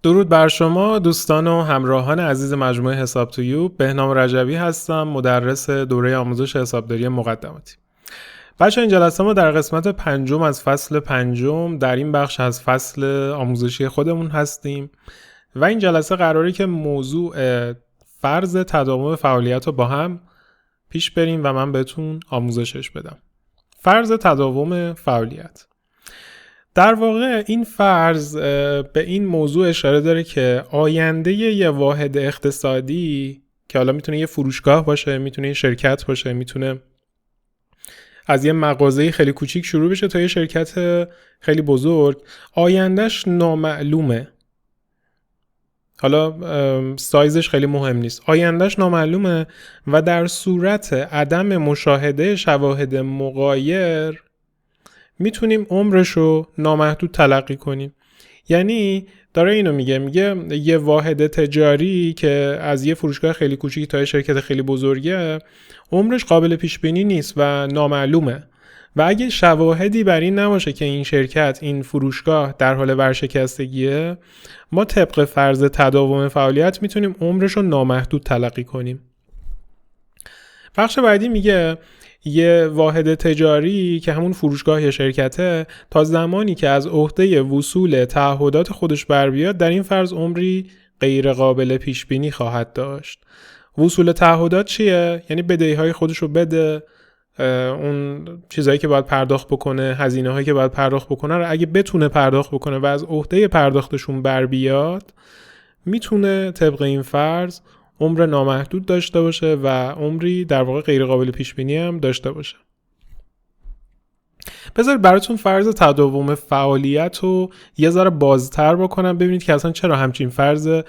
درود بر شما دوستان و همراهان عزیز مجموعه حساب تویوب. بهنام رجبی هستم، مدرس دوره آموزش حسابداری مقدماتی. بچه این جلسه ما در قسمت 5 از فصل 5 در این بخش از فصل آموزشی خودمون هستیم و این جلسه قراره که موضوع فرض تداوم فعالیت رو با هم پیش بریم و من بهتون آموزشش بدم. فرض تداوم فعالیت در واقع این فرض به این موضوع اشاره داره که آینده یه واحد اقتصادی که حالا میتونه یه فروشگاه باشه، میتونه یه شرکت باشه، میتونه از یه مغازه خیلی کوچیک شروع بشه تا یه شرکت خیلی بزرگ، آیندهش نامعلومه. حالا سایزش خیلی مهم نیست، آیندهش نامعلومه و در صورت عدم مشاهده شواهد مغایر میتونیم عمرشو نامحدود تلقی کنیم. یعنی داره اینو میگه یه واحد تجاری که از یه فروشگاه خیلی کوچیک تا یه شرکت خیلی بزرگه، عمرش قابل پیش بینی نیست و نامعلومه و اگه شواهدی بر این نباشه که این شرکت، این فروشگاه در حال ورشکستگیه، ما طبق فرض تداوم فعالیت میتونیم عمرشو نامحدود تلقی کنیم. بخش بعدی میگه یه واحد تجاری که همون فروشگاه یا شرکته تا زمانی که از عهده وصول تعهدات خودش بر بیاد در این فرض عمری غیر قابل پیش بینی خواهد داشت. وصول تعهدات چیه؟ یعنی بدهی‌های خودش رو بده، اون چیزایی که باید پرداخت بکنه، هزینه‌هایی که باید پرداخت بکنه رو اگه بتونه پرداخت بکنه و از عهده پرداختشون بر بیاد، میتونه طبق این فرض عمر نامحدود داشته باشه و عمری در واقع غیر قابل پیش بینی هم داشته باشه. بذارید براتون فرض تداوم فعالیت رو یه ذره بازتر بکنم ببینید که اصلا چرا همچین فرض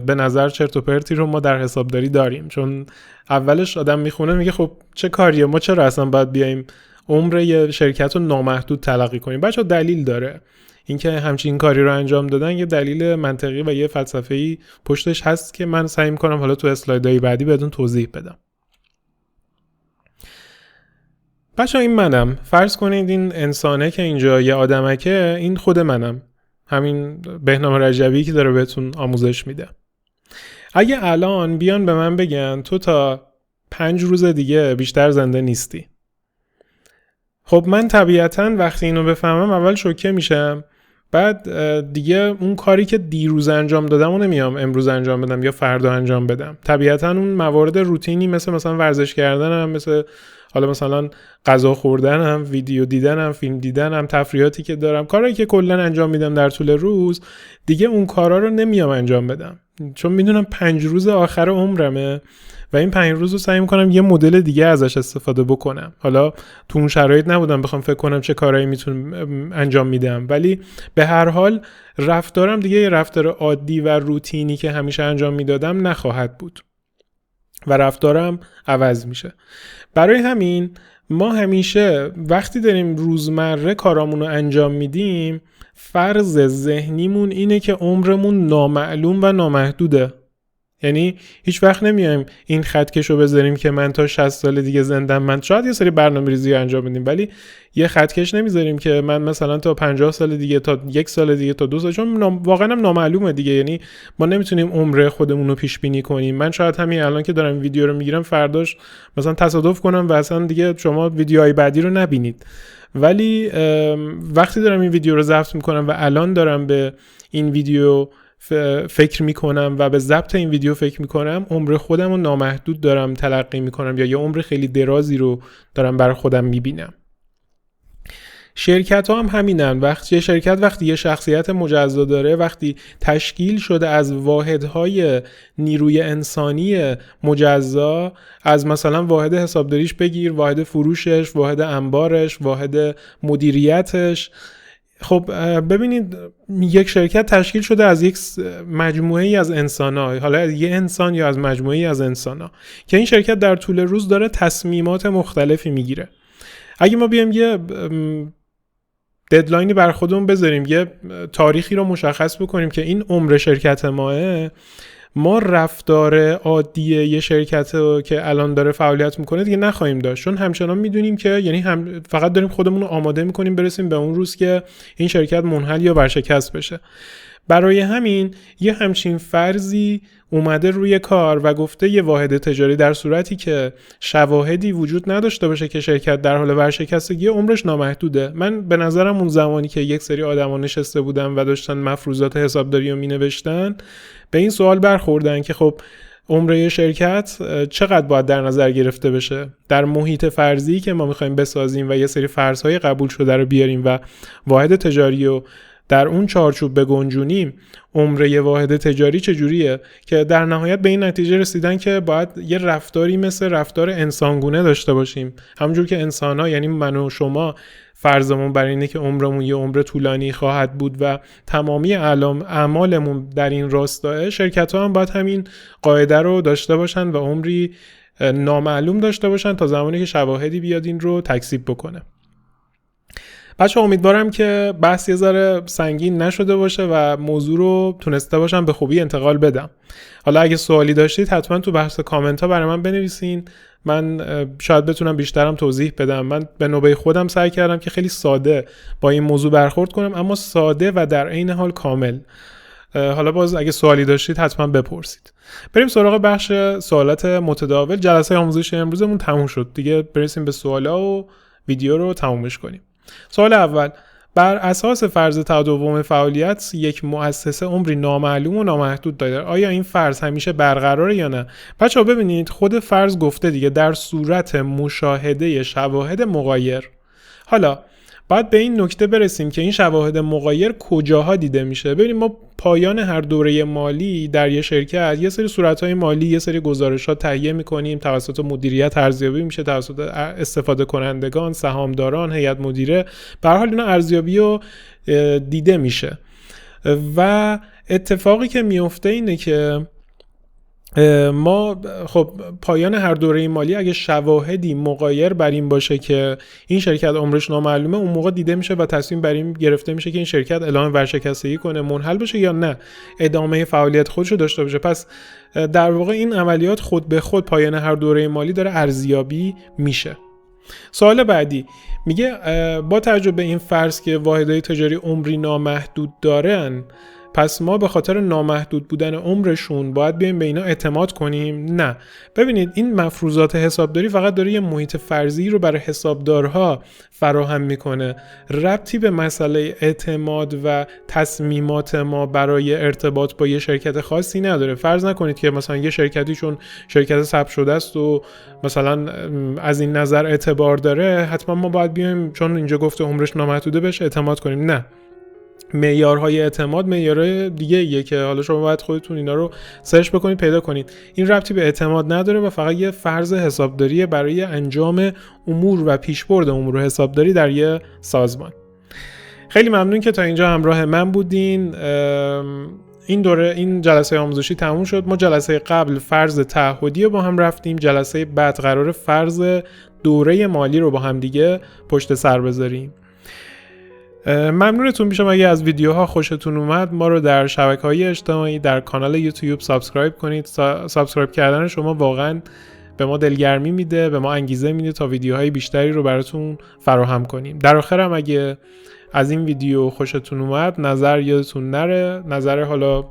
به نظر چرت و پرتی رو ما در حسابداری داریم. چون اولش آدم میخونه میگه خب چه کاریه، ما چرا اصلا باید بیایم عمر یه شرکت رو نامحدود تلقی کنیم؟ بچه دلیل داره. اینکه همچین کاری رو انجام دادن یه دلیل منطقی و یه فلسفه‌ای پشتش هست که من سعی می‌کنم حالا تو اسلایدهای بعدی بهتون توضیح بدم. بچه‌ها این منم. فرض کنید این انسانه که اینجا یه آدمکه، این خود منم، همین بهنام رجبی که داره بهتون آموزش میده. اگه الان بیان به من بگن تو تا 5 روز دیگه بیشتر زنده نیستی، خب من طبیعتاً وقتی اینو بفهمم اول شوکه میشم، بعد دیگه اون کاری که دیروز انجام دادم رو نمیام امروز انجام بدم یا فردا انجام بدم. طبیعتاً اون موارد روتینی مثلا ورزش کردنم، مثلا غذا خوردنم، ویدیو دیدنم، فیلم دیدنم، تفریحاتی که دارم، کارهایی که کلا انجام میدم در طول روز، دیگه اون کارا رو نمیام انجام بدم، چون میدونم 5 روز آخر عمرمه و این 5 روز رو سعی میکنم یه مدل دیگه ازش استفاده بکنم. حالا تو اون شرایط نبودم بخوام فکر کنم چه کارهایی میتونم انجام میدم، ولی به هر حال رفتارم دیگه یه رفتار عادی و روتینی که همیشه انجام میدادم نخواهد بود و رفتارم عوض میشه. برای همین ما همیشه وقتی داریم روزمره کارامون رو انجام میدیم، فرض ذهنیمون اینه که عمرمون نامعلوم و نامحدوده. یعنی هیچ وقت نمیایم این خطکشو بذاریم که من تا 60 سال دیگه زندم. من شاید یه سری برنامه‌ریزی انجام بدیم ولی یه خطکش نمیذاریم که من مثلا تا 50 سال دیگه، تا 1 سال دیگه، تا 2 سال، چون واقعا هم نامعلومه دیگه. یعنی ما نمیتونیم عمر خودمون رو پیش بینی کنیم. من شاید همین الان که دارم ویدیو رو میگیرم فرداش مثلا تصادف کنم و اصلا دیگه شما ویدیوهای بعدی رو نبینید، ولی وقتی دارم این ویدیو رو ضبط میکنم و الان دارم به این ویدیو فکر میکنم و به ضبط این ویدیو فکر میکنم، عمر خودم رو نامحدود دارم تلقی میکنم یا یه عمر خیلی درازی رو دارم برای خودم میبینم. شرکت ها هم همینن. وقتی یه شخصیت مجزا داره، وقتی تشکیل شده از واحدهای نیروی انسانی مجزا، از مثلا واحد حسابداریش بگیر، واحد فروشش، واحد انبارش، واحد مدیریتش، خب ببینید یک شرکت تشکیل شده از یک مجموعه ای از انسان‌ها، حالا از یه انسان یا از مجموعه ای از انسان‌ها که این شرکت در طول روز داره تصمیمات مختلفی میگیره. اگه ما بیایم یه ددلاینی بر خودمون بذاریم، یه تاریخی رو مشخص بکنیم که این عمر شرکت ماه، ما رفتار عادی یه شرکت که الان داره فعالیت میکنه دیگه نخواهیم داشت، چون همچنان میدونیم که یعنی فقط داریم خودمون رو آماده میکنیم برسیم به اون روز که این شرکت منحل یا ورشکست بشه. برای همین یه همچین فرضی اومده روی کار و گفته یه واحد تجاری در صورتی که شواهدی وجود نداشته باشه که شرکت در حال ورشکستگی، عمرش نامحدوده. من به نظرم اون زمانی که یک سری آدما نشسته بودن و داشتن مفروضات حسابداری رو مینوشتن، به این سوال برخوردن که خب عمر یه شرکت چقدر باید در نظر گرفته بشه در محیط فرضی که ما می‌خوایم بسازیم و یه سری فرض‌های قبول شده رو بیاریم و واحد تجاری رو در اون چارچوب بگنجونیم. عمر یه واحد تجاری چجوریه که در نهایت به این نتیجه رسیدن که باید یه رفتاری مثل رفتار انسانگونه داشته باشیم، همونجور که انسان‌ها یعنی من و شما فرضمون بر اینه که عمرمون یه عمر طولانی خواهد بود و تمامی اعمالمون در این راستاه، شرکت‌ها هم باید همین قاعده رو داشته باشن و عمری نامعلوم داشته باشن تا زمانی که شواهدی بیاد این رو تکذیب بکنه. بچه امیدوارم که بحث یه ذره سنگین نشده باشه و موضوع رو تونسته باشم به خوبی انتقال بدم. حالا اگه سوالی داشتید حتما تو بحث کامنت ها برای من بنویسین، من شاید بتونم بیشترم توضیح بدم. من به نوبه خودم سعی کردم که خیلی ساده با این موضوع برخورد کنم، اما ساده و در عین حال کامل. حالا باز اگه سوالی داشتید حتما بپرسید. بریم سراغ بخش سوالات متداول. جلسه آموزش امروزمون تموم شد دیگه، برسیم به سوالا و ویدیو رو تمومش کنیم. سوال اول: بر اساس فرض تداوم فعالیت یک مؤسسه عمری نامعلوم و نامحدود داره، آیا این فرض همیشه برقراره یا نه؟ بچه‌ها ببینید خود فرض گفته دیگه در صورت مشاهده شواهد مغایر. حالا باید به این نکته برسیم که این شواهد مغایر کجاها دیده میشه. ببینید ما پایان هر دوره مالی در یه شرکت یه سری صورت‌های مالی، یه سری گزارشات تهیه می‌کنیم، توسط مدیریت ارزیابی میشه، توسط استفاده کنندگان، سهامداران، هیئت مدیره، به هر حال اینا ارزیابی و دیده میشه. و اتفاقی که میفته اینه که ما خب پایان هر دوره مالی اگه شواهدی مغایر بر این باشه که این شرکت عمرش نامعلومه، اون موقع دیده میشه و تصمیم بر این گرفته میشه که این شرکت اعلام ورشکستگی کنه، منحل بشه یا نه ادامه فعالیت خودش رو داشته باشه. پس در واقع این عملیات خود به خود پایان هر دوره مالی داره ارزیابی میشه. سوال بعدی میگه با توجه به این فرض که واحدهای تجاری عمری نامحدود دارن، پس ما به خاطر نامحدود بودن عمرشون باید بیایم به اینا اعتماد کنیم؟ نه. ببینید این مفروضات حسابداری فقط داره یه محیط فرضی رو برای حسابدارها فراهم میکنه، ربطی به مسئله اعتماد و تصمیمات ما برای ارتباط با یه شرکت خاصی نداره. فرض نکنید که مثلا یه شرکتی چون شرکت ثبت شده است و مثلا از این نظر اعتبار داره، حتما ما باید بیایم چون اینجا گفته عمرش نامحدوده بهش اعتماد کنیم. نه. معیارهای اعتماد معیارهای دیگه ایه که حالا شما باید خودتون اینا رو سرچ بکنید پیدا کنید. این ربطی به اعتماد نداره و فقط یه فرض حسابداری برای انجام امور و پیشبرد امور حسابداری در یه سازمان. خیلی ممنون که تا اینجا همراه من بودین. این جلسه آموزشی تموم شد. ما جلسه قبل فرض تعهدی رو با هم رفتیم، جلسه بعد قرار فرض دوره مالی رو با هم دیگه پشت سر بذاریم. ممنونتون میشم اگه از ویدیوها خوشتون اومد ما رو در شبکه‌های اجتماعی در کانال یوتیوب سابسکرایب کنید. سابسکرایب کردن شما واقعا به ما دلگرمی میده، به ما انگیزه میده تا ویدیوهای بیشتری رو براتون فراهم کنیم. در آخرم اگه از این ویدیو خوشتون اومد نظر یادتون نره، نظر حالا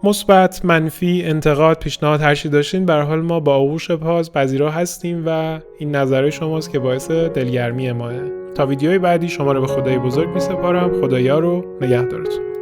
مثبت، منفی، انتقاد، پیشنهاد هر چی داشتین به هر حال ما با آغوش باز پذیرا هستیم و این نظر شماست که باعث دلگرمی ماه. تا ویدیوی بعدی شما رو به خدای بزرگ میسپارم. خدایا رو نگهدارتون.